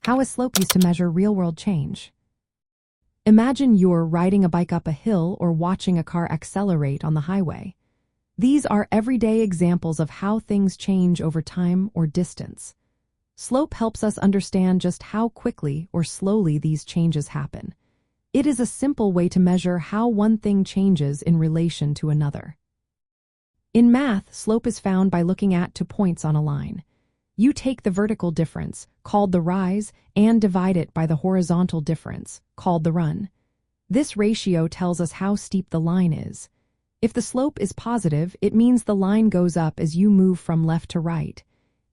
How a slope used to measure real-world change. Imagine you're riding a bike up a hill or watching a car accelerate on the highway. These are everyday examples of how things change over time or distance. Slope helps us understand just how quickly or slowly these changes happen. It is a simple way to measure how one thing changes in relation to another. In math, slope is found by looking at two points on a line. You take the vertical difference, called the rise, and divide it by the horizontal difference, called the run. This ratio tells us how steep the line is. If the slope is positive, it means the line goes up as you move from left to right.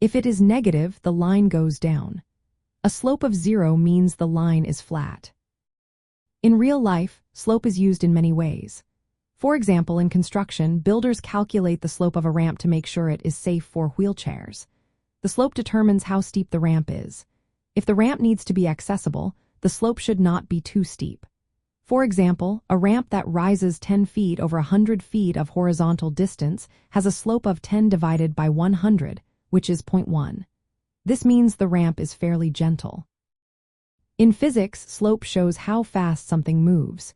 If it is negative, the line goes down. A slope of 0 means the line is flat. In real life, slope is used in many ways. For example, in construction, builders calculate the slope of a ramp to make sure it is safe for wheelchairs. The slope determines how steep the ramp is. If the ramp needs to be accessible, the slope should not be too steep. For example, a ramp that rises 10 feet over 100 feet of horizontal distance has a slope of 10 divided by 100, which is 0.1. This means the ramp is fairly gentle. In physics, slope shows how fast something moves.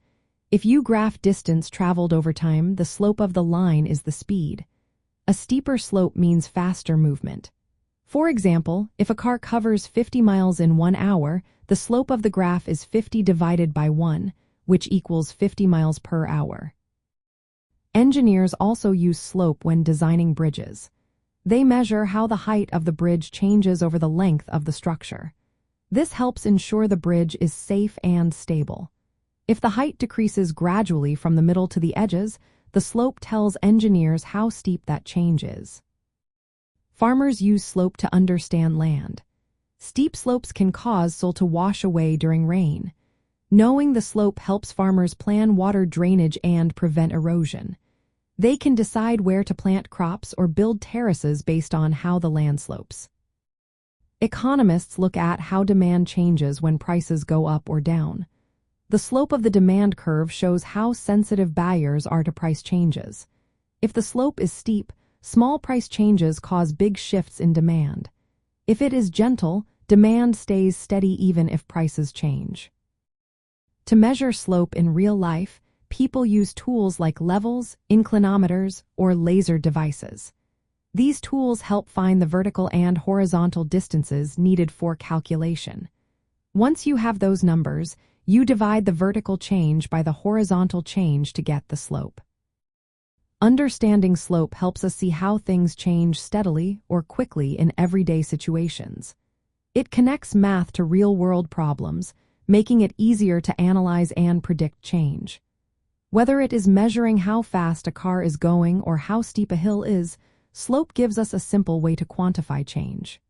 If you graph distance traveled over time, the slope of the line is the speed. A steeper slope means faster movement. For example, if a car covers 50 miles in 1 hour, the slope of the graph is 50 divided by 1, which equals 50 miles per hour. Engineers also use slope when designing bridges. They measure how the height of the bridge changes over the length of the structure. This helps ensure the bridge is safe and stable. If the height decreases gradually from the middle to the edges, the slope tells engineers how steep that change is. Farmers use slope to understand land. Steep slopes can cause soil to wash away during rain. Knowing the slope helps farmers plan water drainage and prevent erosion. They can decide where to plant crops or build terraces based on how the land slopes. Economists look at how demand changes when prices go up or down. The slope of the demand curve shows how sensitive buyers are to price changes. If the slope is steep, small price changes cause big shifts in demand. If it is gentle, demand stays steady even if prices change. To measure slope in real life, people use tools like levels, inclinometers, or laser devices. These tools help find the vertical and horizontal distances needed for calculation. Once you have those numbers, you divide the vertical change by the horizontal change to get the slope. Understanding slope helps us see how things change steadily or quickly in everyday situations. It connects math to real-world problems, making it easier to analyze and predict change. Whether it is measuring how fast a car is going or how steep a hill is, slope gives us a simple way to quantify change.